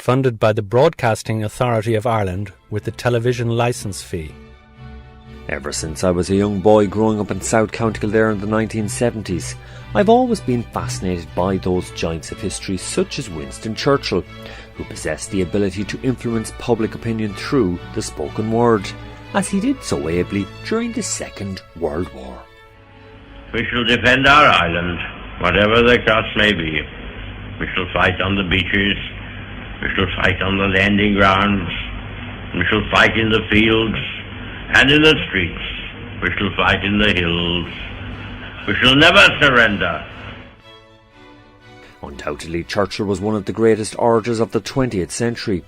funded by the Broadcasting Authority of Ireland with the television licence fee. Ever since I was a young boy growing up in South County Kildare in the 1970s, I've always been fascinated by those giants of history such as Winston Churchill, who possessed the ability to influence public opinion through the spoken word, as he did so ably during the Second World War. We shall defend our island, whatever the cost may be. We shall fight on the beaches, we shall fight on the landing grounds, we shall fight in the fields and in the streets, we shall fight in the hills, we shall never surrender. Undoubtedly, Churchill was one of the greatest orators of the 20th century.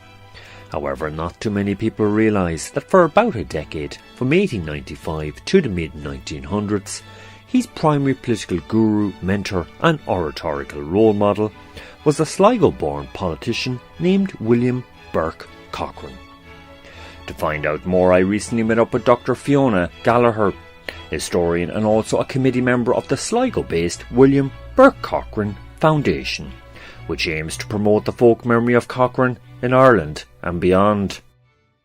However, not too many people realise that for about a decade, from 1895 to the mid-1900s, his primary political guru, mentor and oratorical role model was a Sligo-born politician named William Bourke Cockran. To find out more, I recently met up with Dr. Fiona Gala, historian and also a committee member of the Sligo-based William Bourke Cockran Foundation, which aims to promote the folk memory of Cockran in Ireland and beyond.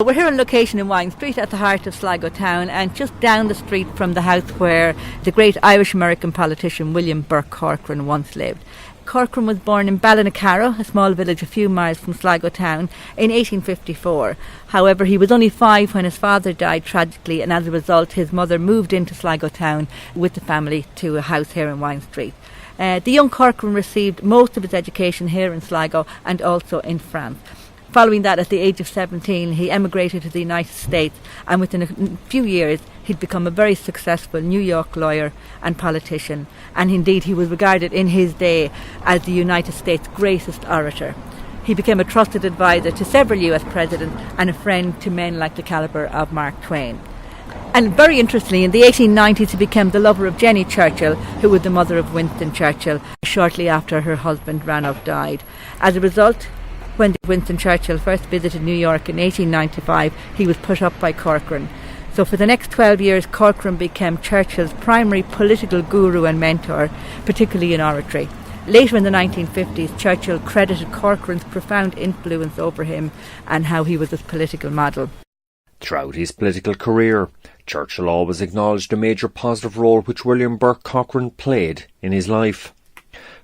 We're here on location in Wine Street at the heart of Sligo town, and just down the street from the house where the great Irish American politician William Bourke Cockran once lived. Cockran was born in Ballinacaro, a small village a few miles from Sligo town, in 1854. However, he was only 5 when his father died tragically, and as a result his mother moved into Sligo town with the family to a house here in Wine Street. The young Cockran received most of his education here in Sligo and also in France. Following that, at the age of 17, he emigrated to the United States, and within a few years he'd become a very successful New York lawyer and politician, and indeed he was regarded in his day as the United States' greatest orator. He became a trusted advisor to several US presidents and a friend to men like the calibre of Mark Twain. And very interestingly, in the 1890s he became the lover of Jenny Churchill, who was the mother of Winston Churchill, shortly after her husband Randolph died. As a result, when Winston Churchill first visited New York in 1895, he was put up by Cockran. So for the next 12 years, Cockran became Churchill's primary political guru and mentor, particularly in oratory. Later in the 1950s, Churchill credited Cockran's profound influence over him and how he was his political model. Throughout his political career, Churchill always acknowledged a major positive role which William Bourke Cockran played in his life.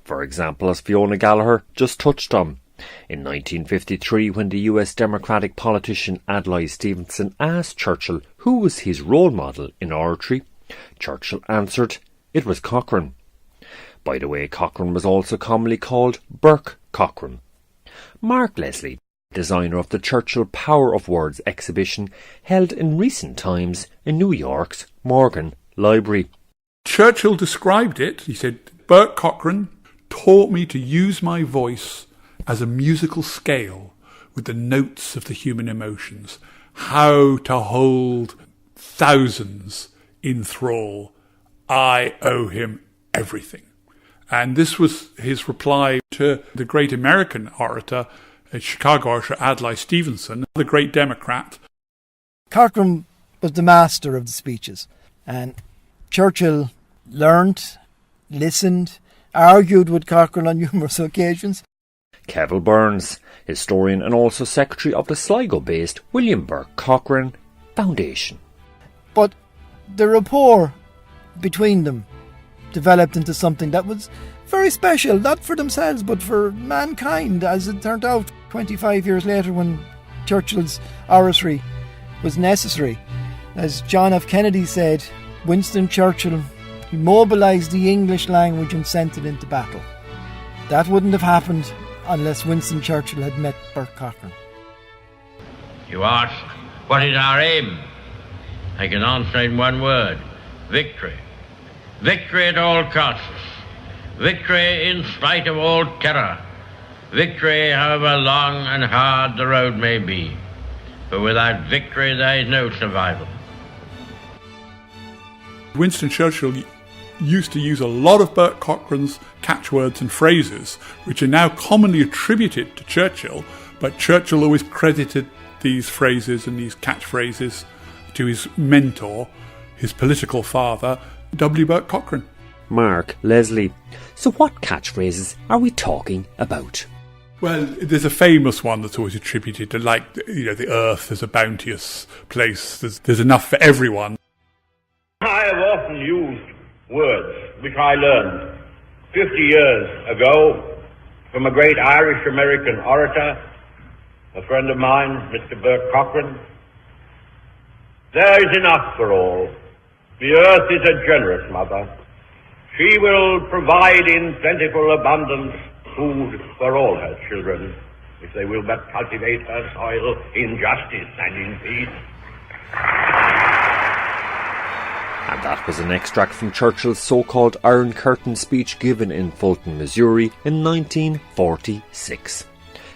For example, as Fiona Gala just touched on, in 1953, when the US Democratic politician Adlai Stevenson asked Churchill who was his role model in oratory, Churchill answered, it was Cockran. By the way, Cockran was also commonly called Bourke Cockran. Mark Leslie, designer of the Churchill Power of Words exhibition held in recent times in New York's Morgan Library. Churchill described it, he said, Bourke Cockran taught me to use my voice as a musical scale with the notes of the human emotions, how to hold thousands in thrall. I owe him everything. And this was his reply to the great American orator, Chicago orator Adlai Stevenson, the great Democrat. Cockran was the master of the speeches, and Churchill learnt, listened, argued with Cockran on numerous occasions. Kevil Burns, historian and also secretary of the Sligo-based William Bourke Cockran Foundation. But the rapport between them developed into something that was very special, not for themselves but for mankind, as it turned out 25 years later when Churchill's oratory was necessary. As John F. Kennedy said, Winston Churchill mobilised the English language and sent it into battle. That wouldn't have happened unless Winston Churchill had met Bourke Cockran. You ask, what is our aim? I can answer in one word: victory. Victory at all costs. Victory in spite of all terror. Victory however long and hard the road may be. For without victory there is no survival. Winston Churchill used to use a lot of Bourke Cockran's catchwords and phrases, which are now commonly attributed to Churchill, but Churchill always credited these phrases and these catchphrases to his mentor, his political father, W. Bourke Cockran. Mark Leslie. So what catchphrases are we talking about? Well, there's a famous one that's always attributed to, like, the earth is a bounteous place. There's enough for everyone. I have often used words which I learned 50 years ago from a great Irish American orator, a friend of mine, Mr. Bourke Cockran. There is enough for all. The earth is a generous mother. She will provide in plentiful abundance food for all her children, if they will but cultivate her soil in justice and in peace. And that was an extract from Churchill's so-called Iron Curtain speech given in Fulton, Missouri in 1946.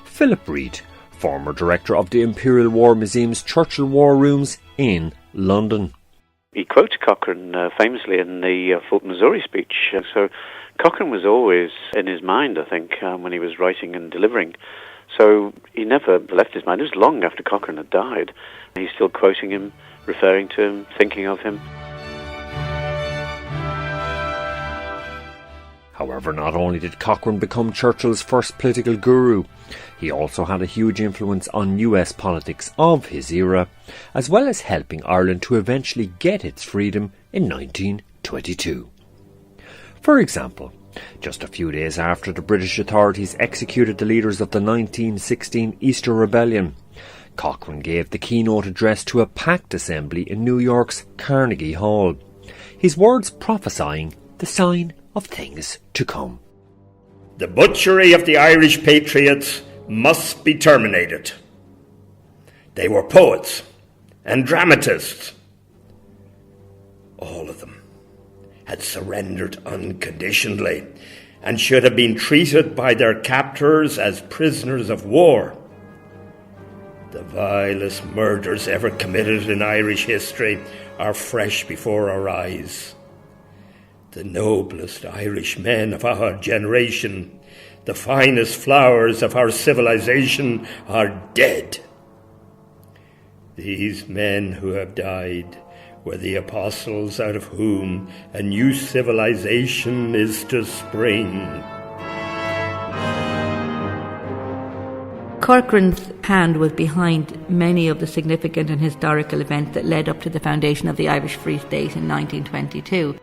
Philip Reid, former director of the Imperial War Museum's Churchill War Rooms in London. He quotes Cochrane famously in the Fulton, Missouri speech. So Cochrane was always in his mind, I think, when he was writing and delivering. So he never left his mind. It was long after Cochrane had died. He's still quoting him, referring to him, thinking of him. However, not only did Cockran become Churchill's first political guru, he also had a huge influence on US politics of his era, as well as helping Ireland to eventually get its freedom in 1922. For example, just a few days after the British authorities executed the leaders of the 1916 Easter Rebellion, Cockran gave the keynote address to a packed assembly in New York's Carnegie Hall, his words prophesying the sign of things to come. The butchery of the Irish patriots must be terminated. They were poets and dramatists. All of them had surrendered unconditionally and should have been treated by their captors as prisoners of war. The vilest murders ever committed in Irish history are fresh before our eyes. The noblest Irish men of our generation, the finest flowers of our civilization, are dead. These men who have died were the apostles out of whom a new civilization is to spring. Corcoran's hand was behind many of the significant and historical events that led up to the foundation of the Irish Free State in 1922.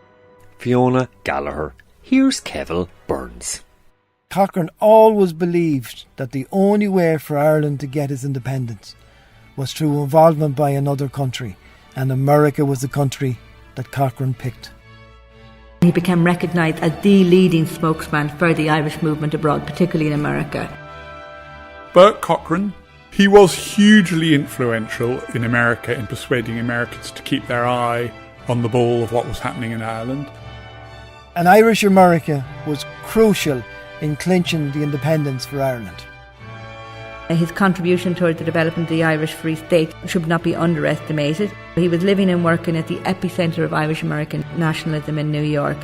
Fiona Gala. Here's Kevil Burns. Cockran always believed that the only way for Ireland to get its independence was through involvement by another country, and America was the country that Cockran picked. He became recognised as the leading spokesman for the Irish movement abroad, particularly in America. Bourke Cockran, he was hugely influential in America in persuading Americans to keep their eye on the ball of what was happening in Ireland. And Irish America was crucial in clinching the independence for Ireland. His contribution towards the development of the Irish Free State should not be underestimated. He was living and working at the epicentre of Irish American nationalism in New York.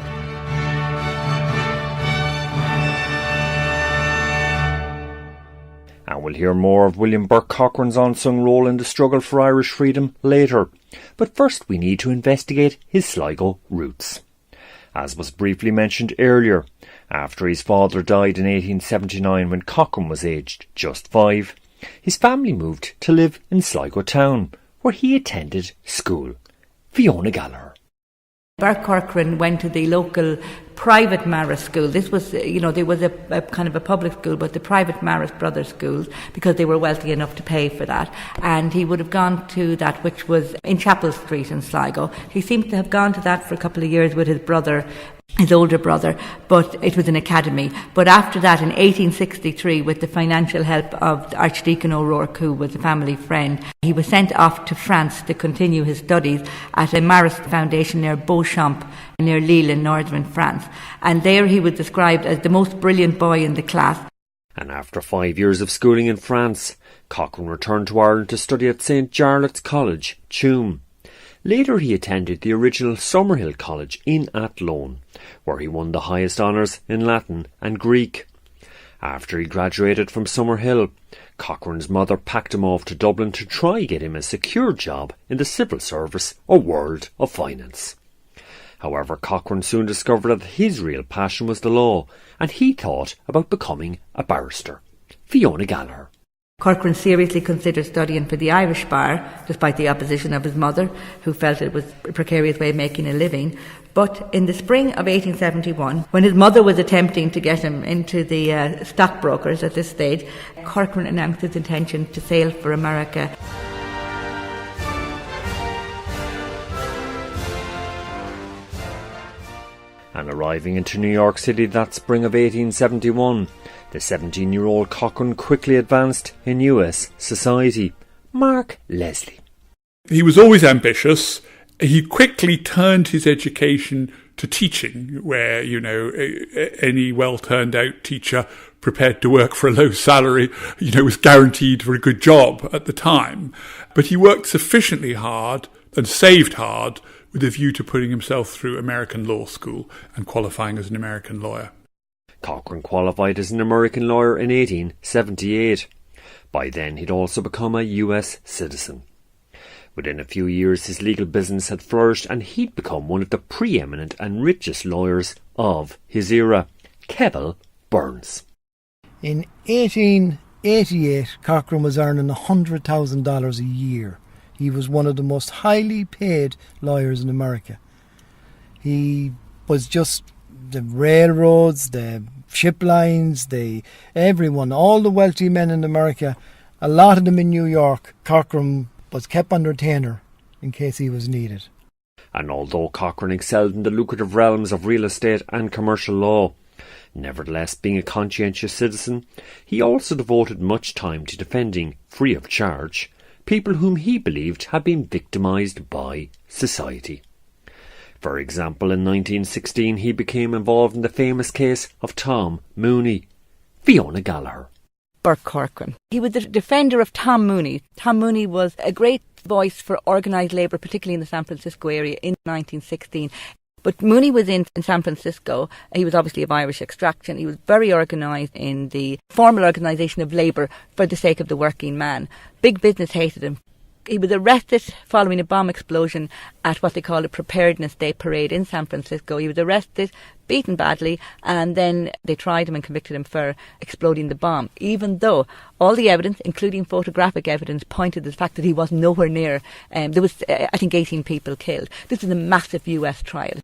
And we'll hear more of William Bourke Cockran's unsung role in the struggle for Irish freedom later. But first we need to investigate his Sligo roots. As was briefly mentioned earlier, after his father died in 1879 when Cockran was aged just 5, his family moved to live in Sligo town, where he attended school. Fiona Gala. Bourke Cockran went to the local private Maris school. This was, there was a kind of a public school, but the private Maris Brothers schools, because they were wealthy enough to pay for that. And he would have gone to that, which was in Chapel Street in Sligo. He seems to have gone to that for a couple of years with his brother, his older brother, but it was an academy. But after that, in 1863, with the financial help of Archdeacon O'Rourke, who was a family friend, he was sent off to France to continue his studies at a Marist foundation near Beauchamp, near Lille in northern France. And there he was described as the most brilliant boy in the class. And after 5 years of schooling in France, Cockran returned to Ireland to study at St. Jarlath's College, Tuam. Later he attended the original Summerhill College in Athlone, where he won the highest honours in Latin and Greek. After he graduated from Summerhill, Cockran's mother packed him off to Dublin to try get him a secure job in the civil service or world of finance. However, Cockran soon discovered that his real passion was the law, and he thought about becoming a barrister. Fiona Gala. Cockran seriously considered studying for the Irish bar, despite the opposition of his mother, who felt it was a precarious way of making a living. But in the spring of 1871, when his mother was attempting to get him into the stockbrokers at this stage, Cockran announced his intention to sail for America. And arriving into New York City that spring of 1871, the 17-year-old Cockran quickly advanced in U.S. society. Mark Leslie. He was always ambitious. He quickly turned his education to teaching, where, any well-turned-out teacher prepared to work for a low salary, was guaranteed for a good job at the time. But he worked sufficiently hard and saved hard with a view to putting himself through American law school and qualifying as an American lawyer. Cockran qualified as an American lawyer in 1878. By then he'd also become a US citizen. Within a few years his legal business had flourished and he'd become one of the preeminent and richest lawyers of his era. Keble Burns. In 1888, Cockran was earning $100,000 a year. He was one of the most highly paid lawyers in America. He was just the railroads, the ship lines, everyone, all the wealthy men in America, a lot of them in New York. Cockran was kept on retainer in case he was needed. And although Cockran excelled in the lucrative realms of real estate and commercial law, nevertheless, being a conscientious citizen, he also devoted much time to defending, free of charge, people whom he believed had been victimised by society. For example, in 1916 he became involved in the famous case of Tom Mooney. Fiona Gala. Bourke Cockran. He was the defender of Tom Mooney. Tom Mooney was a great voice for organised labour, particularly in the San Francisco area in 1916. But Mooney was in San Francisco. He was obviously of Irish extraction. He was very organised in the formal organisation of labour for the sake of the working man. Big business hated him. He was arrested following a bomb explosion at what they call a Preparedness Day parade in San Francisco. He was arrested, beaten badly, and then they tried him and convicted him for exploding the bomb, even though all the evidence, including photographic evidence, pointed to the fact that he was nowhere near. There was, I think, 18 people killed. This is a massive US trial.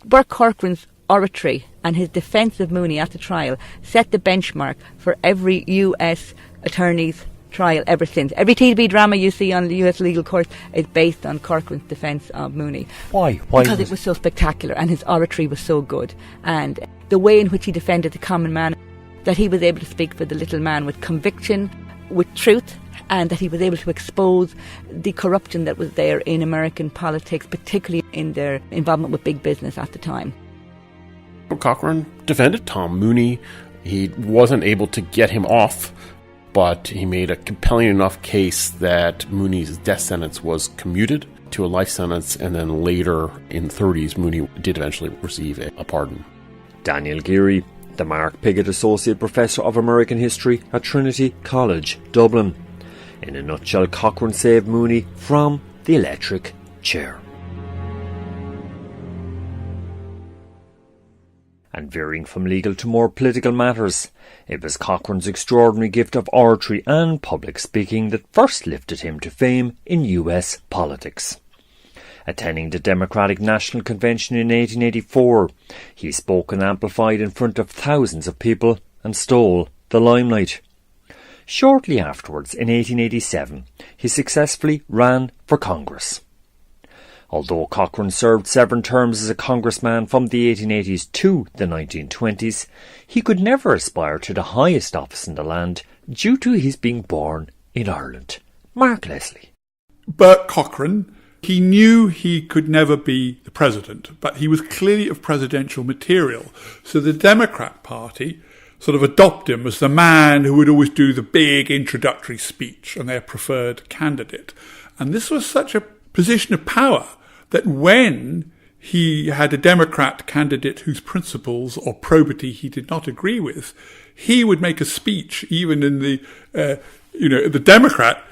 Bourke Cockran's oratory and his defence of Mooney at the trial set the benchmark for every US attorney's trial ever since. Every TV drama you see on the US legal court is based on Cockran's defence of Mooney. Why? Because it was so spectacular and his oratory was so good. And the way in which he defended the common man, that he was able to speak for the little man with conviction, with truth, and that he was able to expose the corruption that was there in American politics, particularly in their involvement with big business at the time. Cockran defended Tom Mooney. He wasn't able to get him off, but he made a compelling enough case that Mooney's death sentence was commuted to a life sentence, and then later in the 30s, Mooney did eventually receive a pardon. Daniel Geary, the Mark Pigott Associate Professor of American History at Trinity College, Dublin. In a nutshell, Cockran saved Mooney from the electric chair. And veering from legal to more political matters, it was Cockran's extraordinary gift of oratory and public speaking that first lifted him to fame in US politics. Attending the Democratic National Convention in 1884, he spoke and amplified in front of thousands of people and stole the limelight. Shortly afterwards, in 1887, he successfully ran for Congress. Although Cockran served several terms as a congressman from the 1880s to the 1920s, he could never aspire to the highest office in the land due to his being born in Ireland. Mark Leslie. Bourke Cockran, he knew he could never be the president, but he was clearly of presidential material. So the Democrat Party sort of adopted him as the man who would always do the big introductory speech and their preferred candidate. And this was such a position of power that when he had a Democrat candidate whose principles or probity he did not agree with, he would make a speech, even in the Democrat,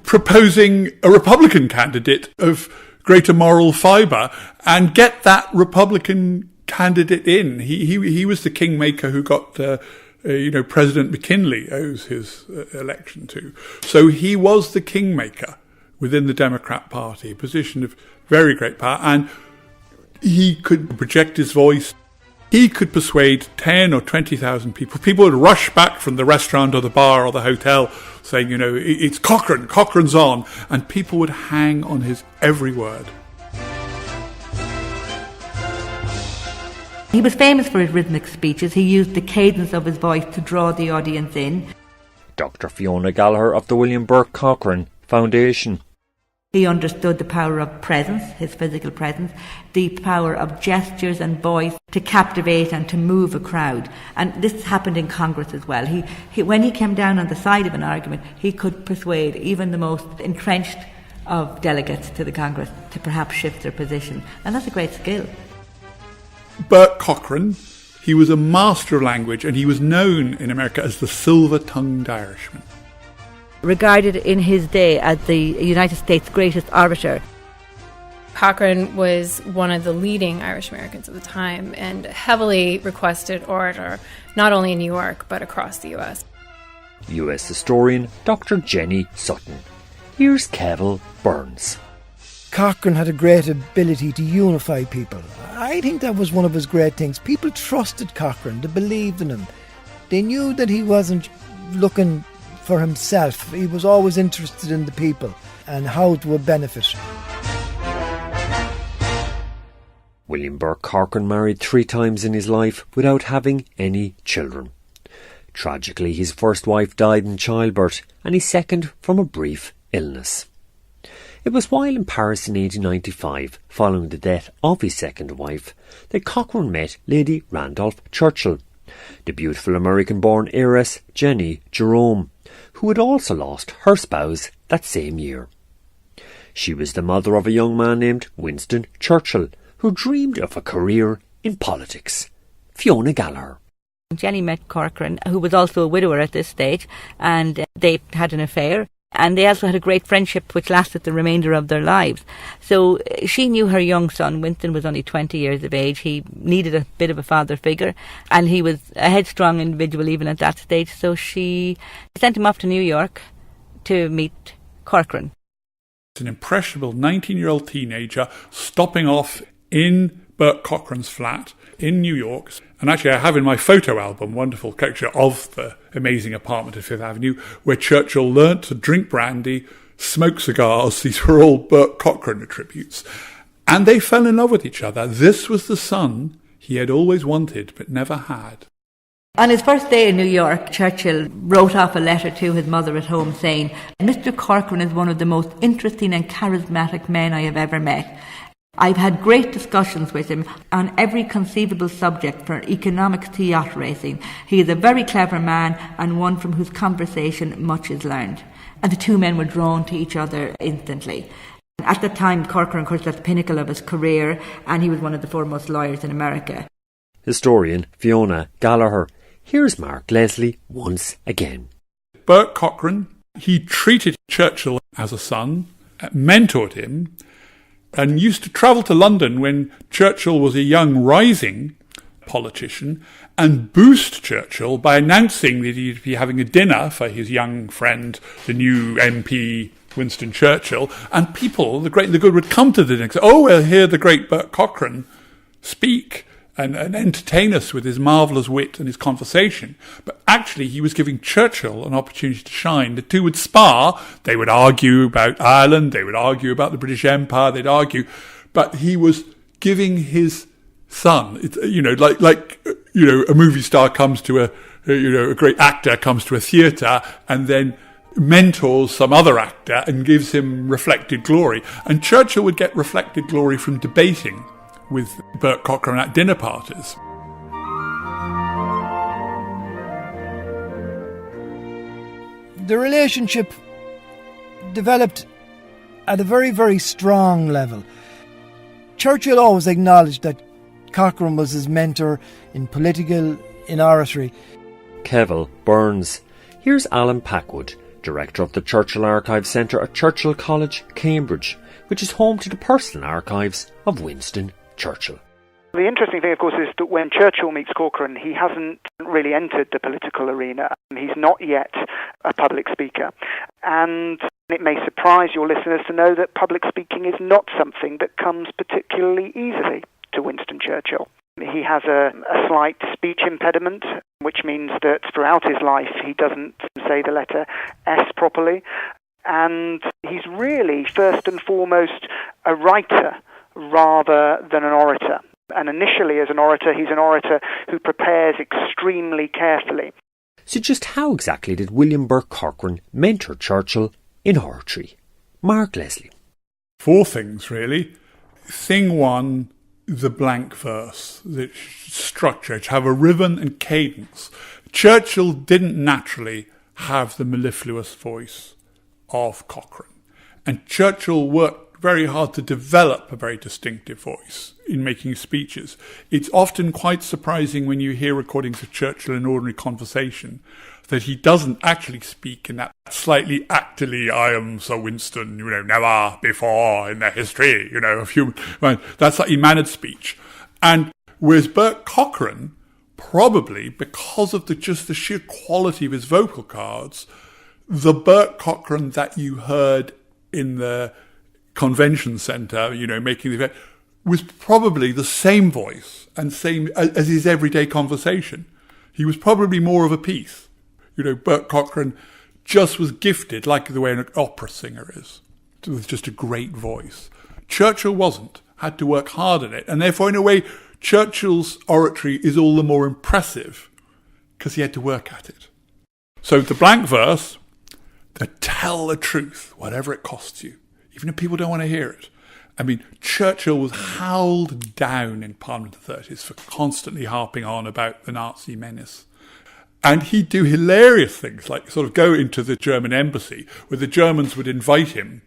proposing a Republican candidate of greater moral fibre and get that Republican candidate in. He was the kingmaker who got President McKinley owes his election to. So he was the kingmaker within the Democrat Party, a position of very great power, and he could project his voice. He could persuade 10 or 20,000 people. People would rush back from the restaurant or the bar or the hotel saying, it's Cockran, Cockran's on, and people would hang on his every word. He was famous for his rhythmic speeches. He used the cadence of his voice to draw the audience in. Dr. Fiona Gala of the William Bourke Cockran Foundation. He understood the power of presence, his physical presence, the power of gestures and voice to captivate and to move a crowd. And this happened in Congress as well. He when he came down on the side of an argument, he could persuade even the most entrenched of delegates to the Congress to perhaps shift their position. And that's a great skill. Bourke Cockran, he was a master of language, and he was known in America as the silver-tongued Irishman. Regarded in his day as the United States' greatest orator. Cockran was one of the leading Irish Americans at the time and a heavily requested orator, not only in New York, but across the U.S. U.S. historian Dr. Jenny Sutton. Here's Kevil Burns. Cockran had a great ability to unify people. I think that was one of his great things. People trusted Cockran, they believed in him. They knew that he wasn't looking for himself. He was always interested in the people and how it would benefit. William Bourke Cockran married 3 times in his life without having any children. Tragically, his first wife died in childbirth and his second from a brief illness. It was while in Paris in 1895, following the death of his second wife, that Cockran met Lady Randolph Churchill, the beautiful American-born heiress Jenny Jerome, who had also lost her spouse that same year. She was the mother of a young man named Winston Churchill, who dreamed of a career in politics. Fiona Gala. Jenny met Cockran, who was also a widower at this stage, and they had an affair. And they also had a great friendship which lasted the remainder of their lives. So she knew her young son, Winston, was only 20 years of age. He needed a bit of a father figure, and he was a headstrong individual even at that stage. So she sent him off to New York to meet Cockran. It's an impressionable 19-year-old teenager stopping off in Bourke Cockran's flat in New York. And actually I have in my photo album a wonderful picture of the amazing apartment at Fifth Avenue where Churchill learnt to drink brandy, smoke cigars. These were all Bourke Cockran attributes. And they fell in love with each other. This was the son he had always wanted but never had. On his first day in New York, Churchill wrote off a letter to his mother at home saying, "Mr. Cockran is one of the most interesting and charismatic men I have ever met. I've had great discussions with him on every conceivable subject, from economics to yacht racing. He is a very clever man and one from whose conversation much is learned." And the two men were drawn to each other instantly. At that time, Cockran, of course, was at the pinnacle of his career, and he was one of the foremost lawyers in America. Historian Fiona Gallagher. Here's Mark Leslie once again. Bourke Cockran, he treated Churchill as a son, mentored him, and used to travel to London when Churchill was a young rising politician and boost Churchill by announcing that he'd be having a dinner for his young friend, the new MP Winston Churchill, and people, the great and the good, would come to the dinner and say, "Oh, we'll hear the great Bourke Cockran speak and entertain us with his marvellous wit and his conversation." But actually he was giving Churchill an opportunity to shine. The two would spar. They would argue about Ireland, they would argue about the British Empire, they'd argue, but he was giving his son, a movie star comes to a great actor comes to a theatre and then mentors some other actor and gives him reflected glory. And Churchill would get reflected glory from debating with Bourke Cockran at dinner parties. The relationship developed at a very, very strong level. Churchill always acknowledged that Cockran was his mentor in political, in oratory. Kevil Burns. Here's Alan Packwood, director of the Churchill Archive Centre at Churchill College, Cambridge, which is home to the personal archives of Winston Churchill. The interesting thing, of course, is that when Churchill meets Cockran, he hasn't really entered the political arena. He's not yet a public speaker. And it may surprise your listeners to know that public speaking is not something that comes particularly easily to Winston Churchill. He has a slight speech impediment, which means that throughout his life he doesn't say the letter S properly. And he's really, first and foremost, a writer rather than an orator. And initially, as an orator, he's an orator who prepares extremely carefully. So just how exactly did William Bourke Cockran mentor Churchill in oratory? Mark Leslie. 4 things, really. Thing 1, the blank verse, the structure, to have a rhythm and cadence. Churchill didn't naturally have the mellifluous voice of Cockran. And Churchill worked very hard to develop a very distinctive voice in making speeches. It's often quite surprising when you hear recordings of Churchill in ordinary conversation that he doesn't actually speak in that slightly actily, I am Sir Winston, never before in the history, of human. That's like mannered speech. And whereas Bourke Cockran, probably because of the sheer quality of his vocal cards, the Bourke Cockran that you heard in the convention centre, making the event, was probably the same voice and same as his everyday conversation. He was probably more of a piece. Bourke Cockran just was gifted, like the way an opera singer is, with just a great voice. Churchill wasn't, had to work hard at it, and therefore, in a way, Churchill's oratory is all the more impressive because he had to work at it. So the blank verse, to tell the truth, whatever it costs you, even if people don't want to hear it. I mean, Churchill was howled down in Parliament of the 30s for constantly harping on about the Nazi menace. And he'd do hilarious things, like sort of go into the German embassy, where the Germans would invite him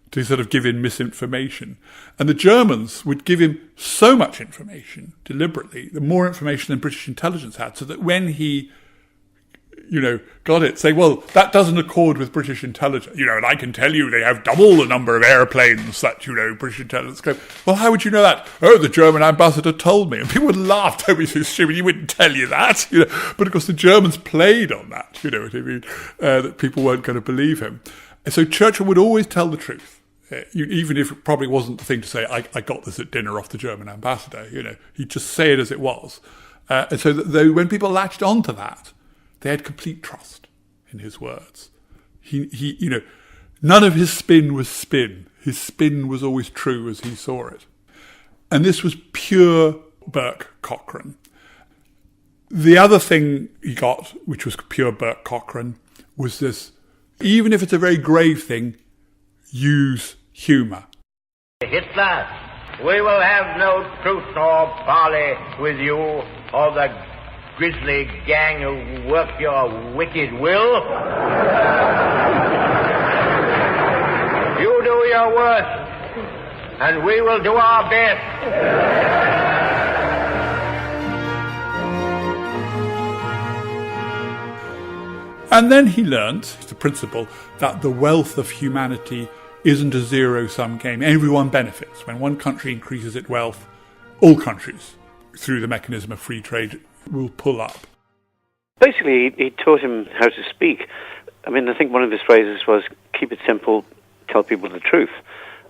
to sort of give him misinformation. And the Germans would give him so much information, deliberately, the more information than British intelligence had, so that when he got it, say, well, that doesn't accord with British intelligence, and I can tell you they have double the number of airplanes that, British intelligence claim. Well, how would you know that? Oh, the German ambassador told me. And people would laugh, don't be so stupid, he wouldn't tell you that, But of course the Germans played on that, what I mean, that people weren't going to believe him. And so Churchill would always tell the truth. Even if it probably wasn't the thing to say, I got this at dinner off the German ambassador, he'd just say it as it was. And so when people latched onto that, they had complete trust in his words. He, none of his spin was spin. His spin was always true as he saw it. And this was pure Bourke Cockran. The other thing he got, which was pure Bourke Cockran, was this, even if it's a very grave thing, use humour. Hitler, we will have no truce nor parley with you or the grisly gang who work your wicked will. You do your worst, and we will do our best. And then he learnt the principle that the wealth of humanity isn't a zero-sum game. Everyone benefits. When one country increases its wealth, all countries, through the mechanism of free trade, will pull up. Basically, he taught him how to speak. I mean, I think one of his phrases was, keep it simple, tell people the truth.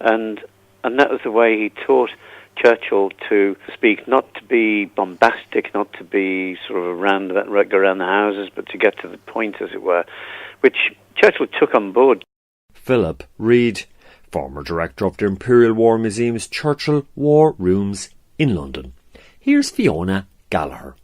And that was the way he taught Churchill to speak, not to be bombastic, not to be sort of around the houses, but to get to the point, as it were, which Churchill took on board. Philip Reid, former director of the Imperial War Museum's Churchill War Rooms in London. Here's Fiona Gala.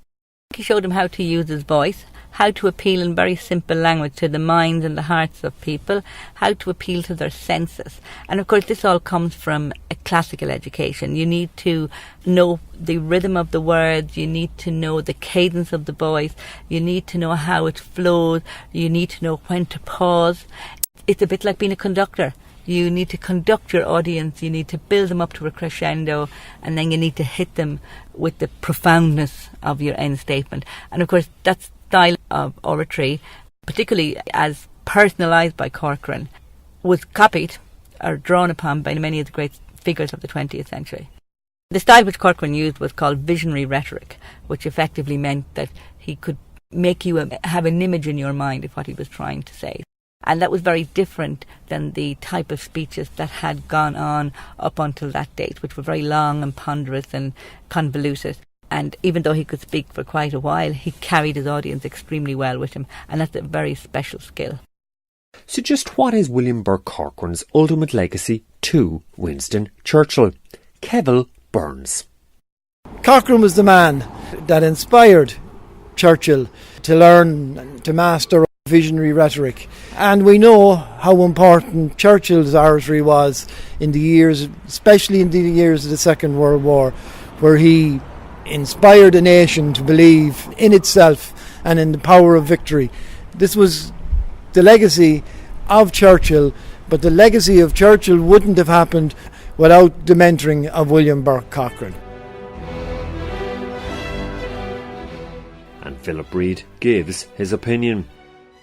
He showed him how to use his voice, how to appeal in very simple language to the minds and the hearts of people, how to appeal to their senses. And of course this all comes from a classical education. You need to know the rhythm of the words, you need to know the cadence of the voice, you need to know how it flows, you need to know when to pause. It's a bit like being a conductor. You need to conduct your audience, you need to build them up to a crescendo, and then you need to hit them with the profoundness of your end statement. And of course that style of oratory, particularly as personalised by Cockran, was copied or drawn upon by many of the great figures of the 20th century. The style which Cockran used was called visionary rhetoric, which effectively meant that he could make you have an image in your mind of what he was trying to say. And that was very different than the type of speeches that had gone on up until that date, which were very long and ponderous and convoluted. And even though he could speak for quite a while, he carried his audience extremely well with him, and that's a very special skill. So just what is William Bourke Cockran's ultimate legacy to Winston Churchill? Kevil Burns. Cockran was the man that inspired Churchill to learn, to master visionary rhetoric. And we know how important Churchill's oratory was in the years, especially in the years of the Second World War, where he inspired a nation to believe in itself and in the power of victory. This was the legacy of Churchill, but the legacy of Churchill wouldn't have happened without the mentoring of William Bourke Cockran. And Philip Reid gives his opinion.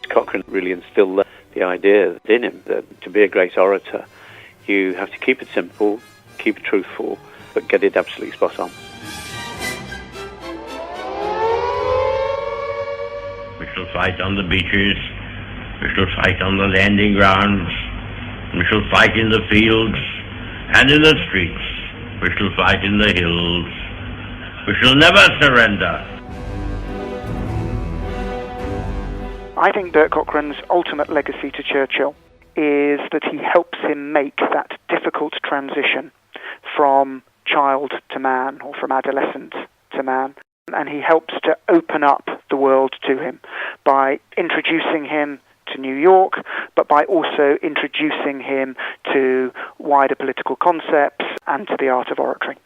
Cockran really instilled the idea in him that to be a great orator, you have to keep it simple, keep it truthful, but get it absolutely spot on. We shall fight on the beaches, we shall fight on the landing grounds, we shall fight in the fields and in the streets, we shall fight in the hills, we shall never surrender. I think Bourke Cockran's ultimate legacy to Churchill is that he helps him make that difficult transition from child to man, or from adolescent to man. And he helps to open up the world to him by introducing him to New York, but by also introducing him to wider political concepts and to the art of oratory.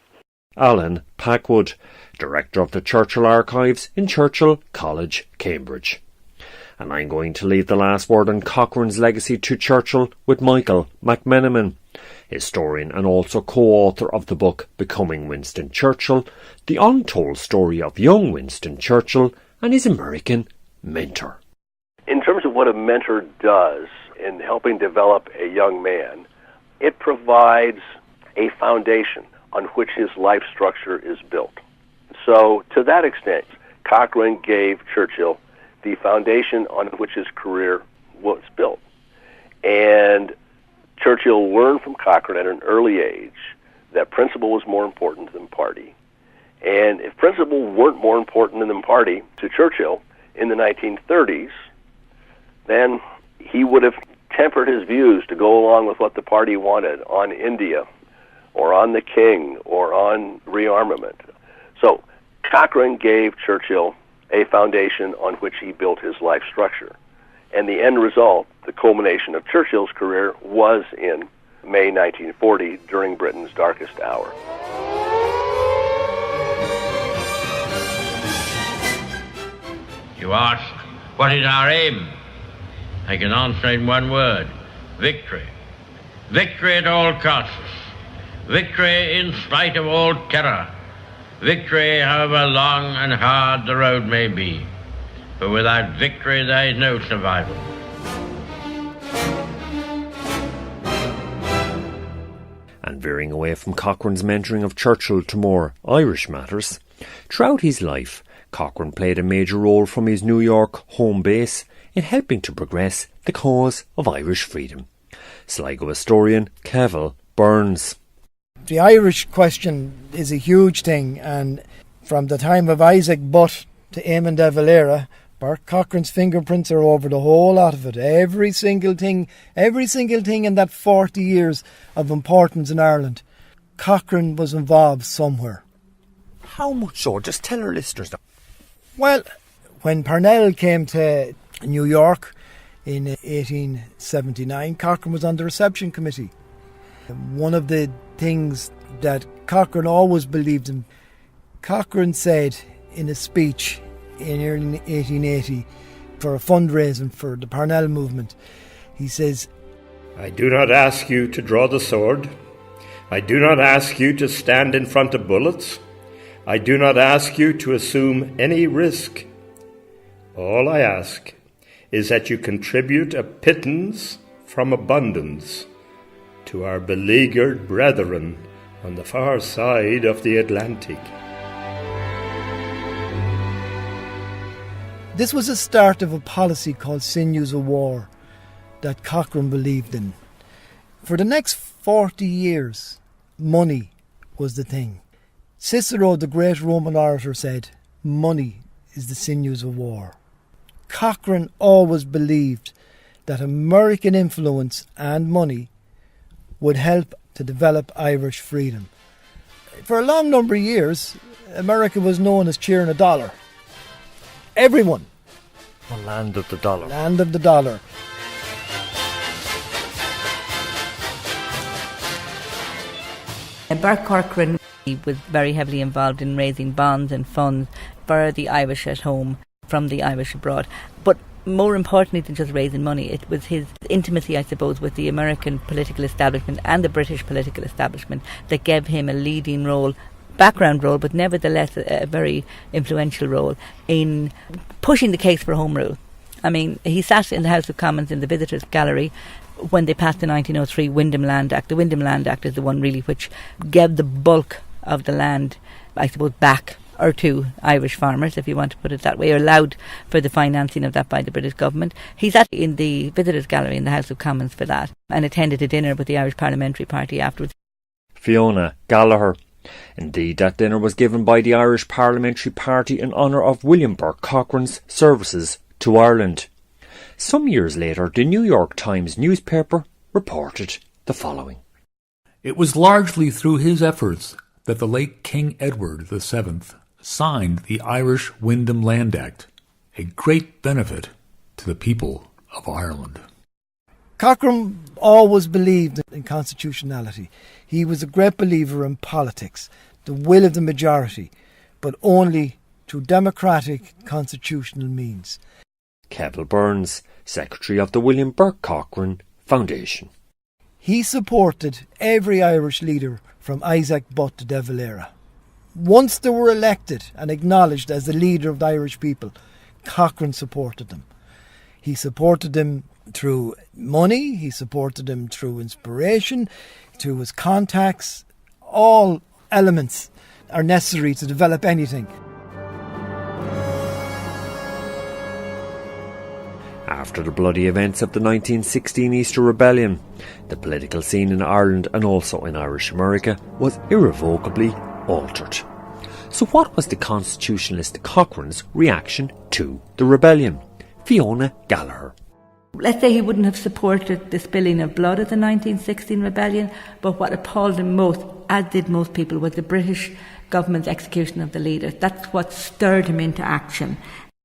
Alan Packwood, Director of the Churchill Archives in Churchill College, Cambridge. And I'm going to leave the last word on Cockran's legacy to Churchill with Michael McMenamin, historian and also co-author of the book Becoming Winston Churchill, the untold story of young Winston Churchill and his American mentor. In terms of what a mentor does in helping develop a young man, it provides a foundation on which his life structure is built. So to that extent, Cockran gave Churchill the foundation on which his career was built. And Churchill learned from Cockran at an early age that principle was more important than party. And if principle weren't more important than party to Churchill in the 1930s, then he would have tempered his views to go along with what the party wanted on India or on the king or on rearmament. So Cockran gave Churchill a foundation on which he built his life structure. And the end result, the culmination of Churchill's career, was in May 1940 during Britain's darkest hour. You ask, what is our aim? I can answer in one word: victory. Victory at all costs. Victory in spite of all terror. Victory, however long and hard the road may be. For without victory there is no survival. And veering away from Cockran's mentoring of Churchill to more Irish matters, throughout his life, Cockran played a major role from his New York home base in helping to progress the cause of Irish freedom. Sligo historian Kevil Burns. The Irish question is a huge thing, and from the time of Isaac Butt to Eamon de Valera, Bourke Cockran's fingerprints are over the whole lot of it. Every single thing in that 40 years of importance in Ireland, Cockran was involved somewhere. How much so? Just tell our listeners that. Well, when Parnell came to New York in 1879, Cockran was on the reception committee. One of the things that Cockran always believed in, Cockran said in a speech in early 1880 for a fundraising for the Parnell movement, he says, "I do not ask you to draw the sword. I do not ask you to stand in front of bullets. I do not ask you to assume any risk. All I ask is that you contribute a pittance from abundance to our beleaguered brethren on the far side of the Atlantic. This was the start of a policy called sinews of war that Cockran believed in. For the next 40 years, money was the thing. Cicero, the great Roman orator, said, "Money is the sinews of war." Cockran always believed that American influence and money would help to develop Irish freedom. For a long number of years, America was known as cheering a dollar. Everyone. The land of the dollar. Land of the dollar. Burke Cockran was very heavily involved in raising bonds and funds for the Irish at home from the Irish abroad. But more importantly than just raising money, it was his intimacy, I suppose, with the American political establishment and the British political establishment that gave him a leading role, background role, but nevertheless a very influential role in pushing the case for Home Rule. I mean, he sat in the House of Commons in the Visitors' Gallery when they passed the 1903 Wyndham Land Act. The Wyndham Land Act is the one really which gave the bulk of the land, I suppose, back or to Irish farmers, if you want to put it that way, or allowed for the financing of that by the British government. He sat in the Visitors' Gallery in the House of Commons for that and attended a dinner with the Irish Parliamentary Party afterwards. Fiona Gala. Indeed, that dinner was given by the Irish Parliamentary Party in honour of William Bourke Cockran's services to Ireland. Some years later, the New York Times newspaper reported the following. It was largely through his efforts that the late King Edward VII signed the Irish Wyndham Land Act, a great benefit to the people of Ireland. Cockran always believed in constitutionality. He was a great believer in politics, the will of the majority, but only through democratic constitutional means. Kevin Burns, Secretary of the William Bourke Cockran Foundation. He supported every Irish leader from Isaac Butt to De Valera. Once they were elected and acknowledged as the leader of the Irish people, Cockran supported them. He supported them through money, he supported them through inspiration, through his contacts. All elements are necessary to develop anything. After the bloody events of the 1916 Easter Rebellion, the political scene in Ireland and also in Irish America was irrevocably altered. So what was the constitutionalist Cockran's reaction to the rebellion? Fiona Gala. Let's say he wouldn't have supported the spilling of blood at the 1916 rebellion, but what appalled him most, as did most people, was the British government's execution of the leaders. That's what stirred him into action.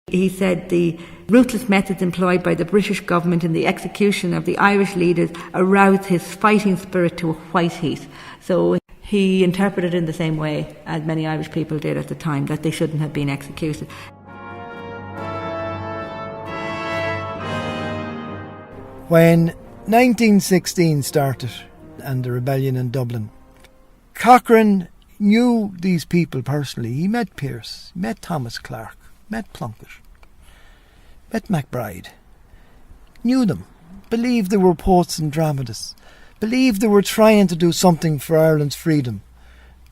He said the ruthless methods employed by the British government in the execution of the Irish leaders aroused his fighting spirit to a white heat. So he interpreted it in the same way as many Irish people did at the time, that they shouldn't have been executed. When 1916 started and the rebellion in Dublin, Cockran knew these people personally. He met Pearse, met Thomas Clark, met Plunkett, met MacBride, knew them, believed they were poets and dramatists, believed they were trying to do something for Ireland's freedom.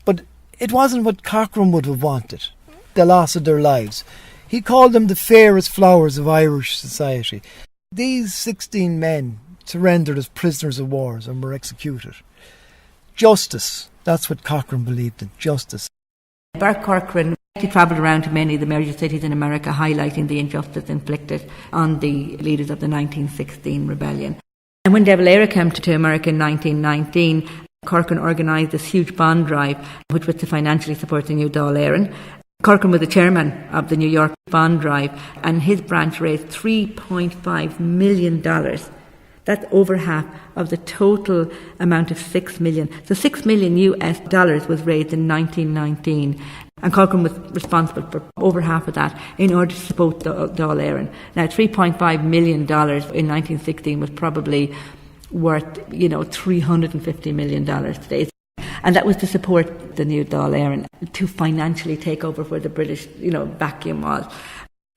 But it wasn't what Cockran would have wanted, the loss of their lives. He called them the fairest flowers of Irish society. These 16 men surrendered as prisoners of war and were executed. Justice, that's what Cockran believed in, justice. Burke Cockran travelled around to many of the major cities in America highlighting the injustice inflicted on the leaders of the 1916 rebellion. And when De Valera came to America in 1919, Cockran organised this huge bond drive which was to financially support the new Dáil Éireann. Cockran was the chairman of the New York bond drive, and his branch raised $3.5 million. That's over half of the total amount of $6 million. So $6 million US was raised in 1919, and Cockran was responsible for over half of that in order to support the Dáil Éireann. Now, $3.5 million in 1916 was probably worth, $350 million today. And that was to support the new Dáil Éireann, to financially take over where the British, vacuum was.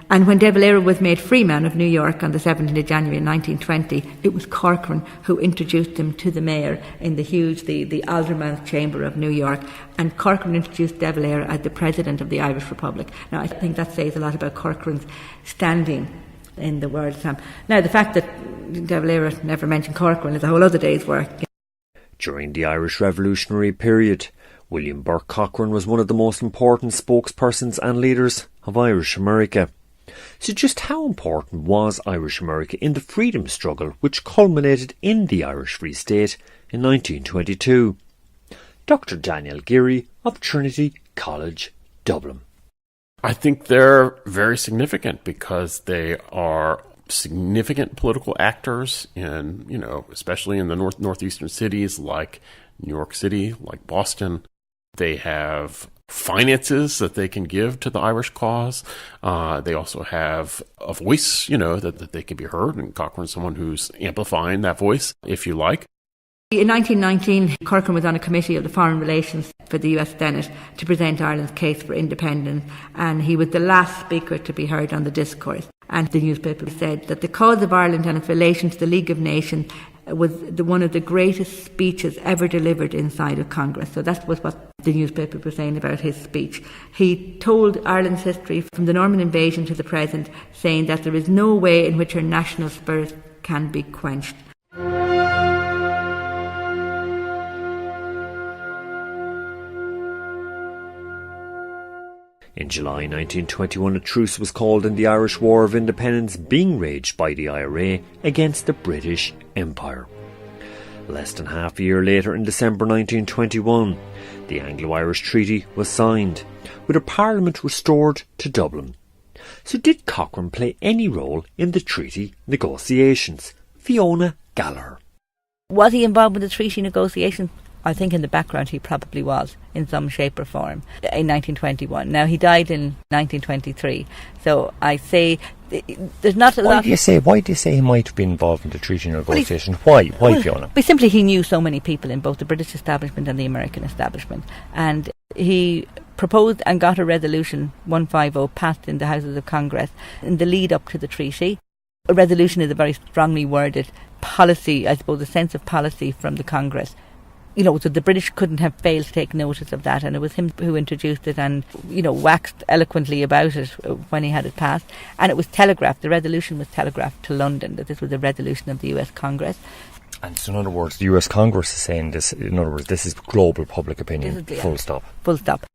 And when De Valera was made freeman of New York on the 17th of January 1920, it was Corcoran who introduced him to the mayor in the Alderman's Chamber of New York. And Corcoran introduced De Valera as the president of the Irish Republic. Now, I think that says a lot about Corcoran's standing in the world, Sam. Now, the fact that De Valera never mentioned Corcoran is a whole other day's work. During the Irish Revolutionary period, William Bourke Cockran was one of the most important spokespersons and leaders of Irish America. So just how important was Irish America in the freedom struggle which culminated in the Irish Free State in 1922? Dr. Daniel Geary of Trinity College, Dublin. I think they're very significant because they are significant political actors in, especially in the northeastern cities like New York City, like Boston. They have finances that they can give to the Irish cause. They also have a voice, that they can be heard, and Cockran's someone who's amplifying that voice, if you like. In 1919, Corcoran was on a committee of the Foreign Relations for the U.S. Senate to present Ireland's case for independence, and he was the last speaker to be heard on the discourse. And the newspaper said that the cause of Ireland and its relation to the League of Nations was one of the greatest speeches ever delivered inside of Congress. So that was what the newspaper was saying about his speech. He told Ireland's history from the Norman invasion to the present, saying that there is no way in which her national spirit can be quenched. In July 1921, a truce was called in the Irish War of Independence being waged by the IRA against the British Empire. Less than half a year later, in December 1921, the Anglo-Irish Treaty was signed, with a parliament restored to Dublin. So did Cockran play any role in the treaty negotiations? Fiona Gala. Was he involved with the treaty negotiations? I think in the background he probably was, in some shape or form, in 1921. Now, he died in 1923, so I say there's not a lot... Why do you say he might have been involved in the treaty negotiation? Why, Fiona? But simply he knew so many people in both the British establishment and the American establishment, and he proposed and got a resolution, 150, passed in the Houses of Congress in the lead up to the treaty. A resolution is a very strongly worded policy, I suppose, a sense of policy from the Congress. So the British couldn't have failed to take notice of that, and it was him who introduced it and, waxed eloquently about it when he had it passed. And it was telegraphed, the resolution was telegraphed to London, that this was a resolution of the US Congress. And so in other words, the US Congress is saying this, in other words, this is global public opinion, full stop. Full stop.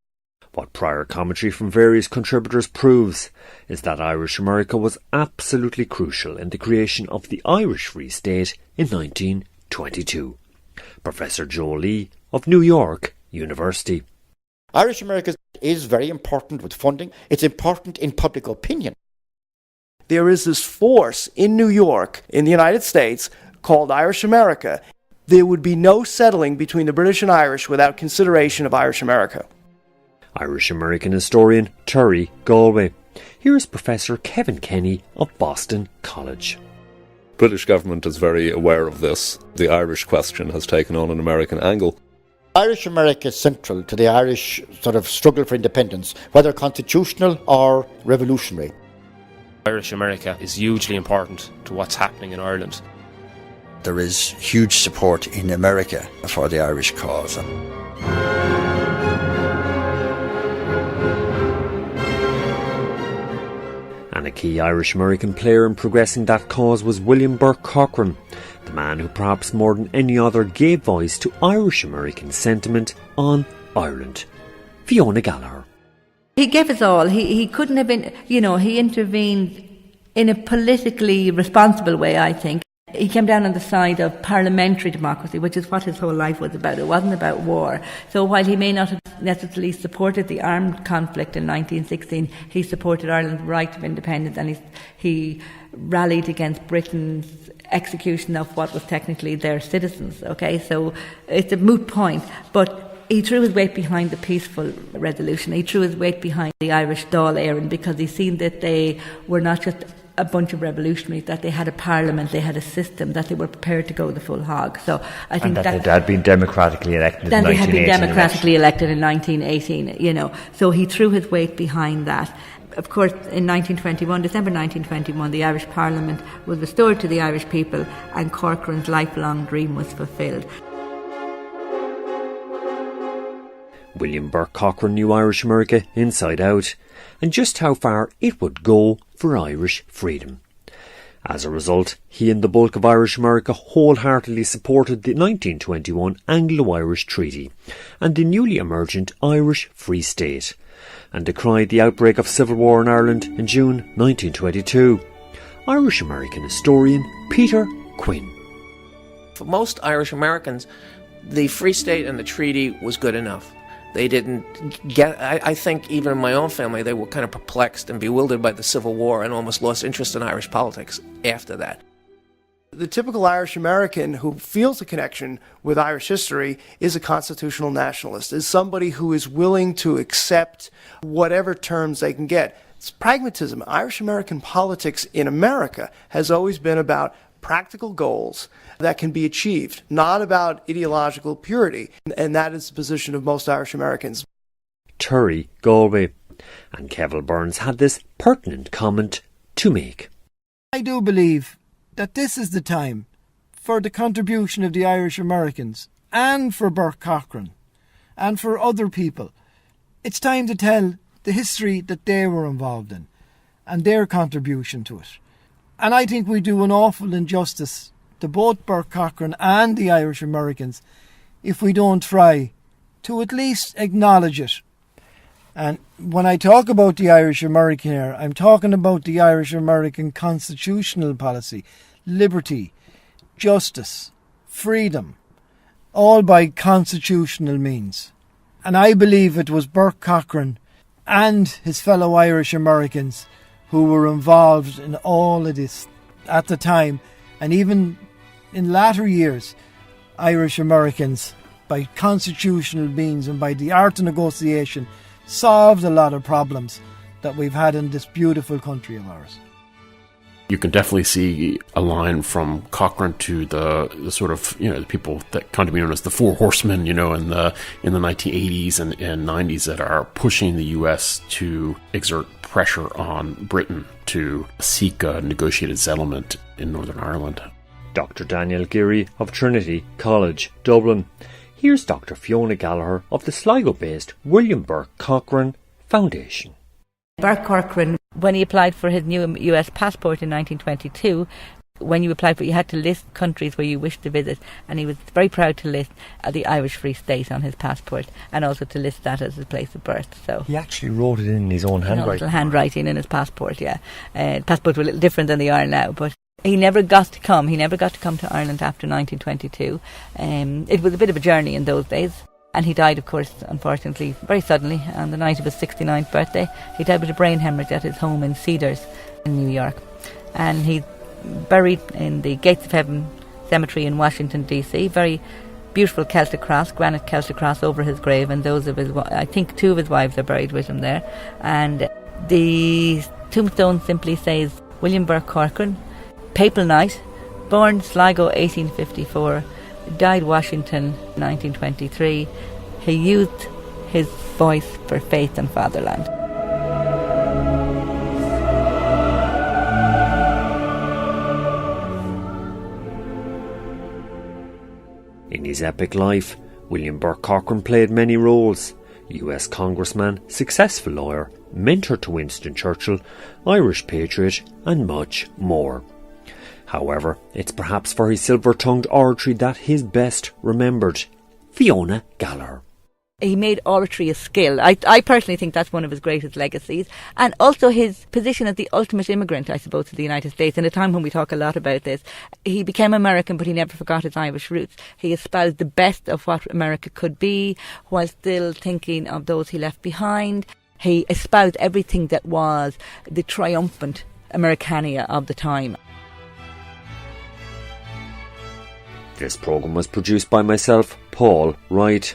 What prior commentary from various contributors proves is that Irish America was absolutely crucial in the creation of the Irish Free State in 1922. Professor Joe Lee of New York University. Irish America is very important with funding. It's important in public opinion. There is this force in New York, in the United States, called Irish America. There would be no settling between the British and Irish without consideration of Irish America. Irish American historian Terry Galway. Here is Professor Kevin Kenny of Boston College. British government is very aware of this. The Irish question has taken on an American angle. Irish America is central to the Irish sort of struggle for independence, whether constitutional or revolutionary. Irish America is hugely important to what's happening in Ireland. There is huge support in America for the Irish cause. And a key Irish-American player in progressing that cause was William Bourke Cockran, the man who perhaps more than any other gave voice to Irish-American sentiment on Ireland. Fiona Gala. He gave us all. He couldn't have been, he intervened in a politically responsible way, I think. He came down on the side of parliamentary democracy, which is what his whole life was about. It wasn't about war. So while he may not have necessarily supported the armed conflict in 1916, he supported Ireland's right of independence, and he rallied against Britain's execution of what was technically their citizens. Okay, so it's a moot point, but he threw his weight behind the peaceful resolution. He threw his weight behind the Irish Dáil Éireann, because he seen that they were not just a bunch of revolutionaries, that they had a parliament, they had a system, that they were prepared to go the full hog. So I think that they had been democratically elected in 1918. They had been democratically elected in 1918, So he threw his weight behind that. Of course, in December 1921, the Irish Parliament was restored to the Irish people and Corcoran's lifelong dream was fulfilled. William Bourke Cockran knew Irish America inside out, and just how far it would go for Irish freedom. As a result, he and the bulk of Irish America wholeheartedly supported the 1921 Anglo-Irish Treaty and the newly emergent Irish Free State, and decried the outbreak of civil war in Ireland in June 1922. Irish-American historian Peter Quinn. For most Irish Americans, the Free State and the treaty was good enough. They didn't get, I think even in my own family, they were kind of perplexed and bewildered by the Civil War and almost lost interest in Irish politics after that. The typical Irish American who feels a connection with Irish history is a constitutional nationalist, is somebody who is willing to accept whatever terms they can get. It's pragmatism. Irish American politics in America has always been about practical goals that can be achieved, not about ideological purity. And that is the position of most Irish Americans. Turry, Galway, and Kevin Burns had this pertinent comment to make. I do believe that this is the time for the contribution of the Irish Americans and for Bourke Cockran and for other people. It's time to tell the history that they were involved in and their contribution to it. And I think we do an awful injustice to both Bourke Cockran and the Irish Americans if we don't try to at least acknowledge it. And when I talk about the Irish American here, I'm talking about the Irish American constitutional policy, liberty, justice, freedom, all by constitutional means. And I believe it was Bourke Cockran and his fellow Irish Americans who were involved in all of this at the time, and even in latter years, Irish Americans, by constitutional means and by the art of negotiation, solved a lot of problems that we've had in this beautiful country of ours. You can definitely see a line from Cockran to the sort of, the people that come to be known as the Four Horsemen, in the 1980s and 90s that are pushing the U.S. to exert pressure on Britain to seek a negotiated settlement in Northern Ireland. Dr. Daniel Geary of Trinity College, Dublin. Here's Dr. Fiona Gala of the Sligo-based William Bourke Cockran Foundation. Bourke Cockran, when he applied for his new U.S. passport in 1922, when you applied for it, you had to list countries where you wished to visit, and he was very proud to list the Irish Free State on his passport, and also to list that as his place of birth. So he actually wrote it in his own handwriting. Little handwriting in his passport, yeah. The passports were a little different than they are now, but he never got to come. He never got to come to Ireland after 1922. It was a bit of a journey in those days. And he died, of course, unfortunately, very suddenly on the night of his 69th birthday. He died with a brain hemorrhage at his home in Cedars in New York. And he's buried in the Gates of Heaven Cemetery in Washington, D.C. Very beautiful Celtic cross, granite Celtic cross over his grave. And those of his, I think 2 of his wives are buried with him there. And the tombstone simply says, William Bourke Cockran, Papal Knight, born Sligo 1854, died Washington 1923. He used his voice for faith and fatherland. In his epic life, William Bourke Cockran played many roles. US Congressman, successful lawyer, mentor to Winston Churchill, Irish patriot, and much more. However, it's perhaps for his silver-tongued oratory that he's best remembered. Fiona Gala. He made oratory a skill. I personally think that's one of his greatest legacies. And also his position as the ultimate immigrant, I suppose, to the United States. In a time when we talk a lot about this, he became American, but he never forgot his Irish roots. He espoused the best of what America could be, while still thinking of those he left behind. He espoused everything that was the triumphant Americania of the time. This programme was produced by myself, Paul Wright.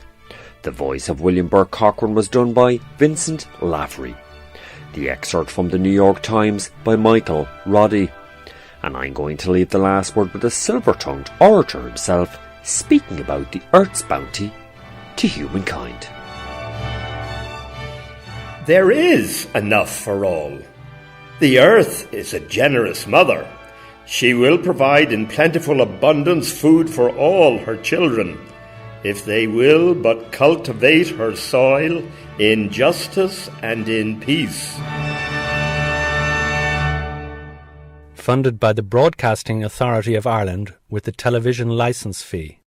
The voice of William Bourke Cockran was done by Vincent Lavery. The excerpt from the New York Times by Michael Roddy. And I'm going to leave the last word with the silver-tongued orator himself, speaking about the Earth's bounty to humankind. there is enough for all. The earth is a generous mother. She will provide in plentiful abundance food for all her children, if they will but cultivate her soil in justice and in peace. Funded by the Broadcasting Authority of Ireland with the television licence fee.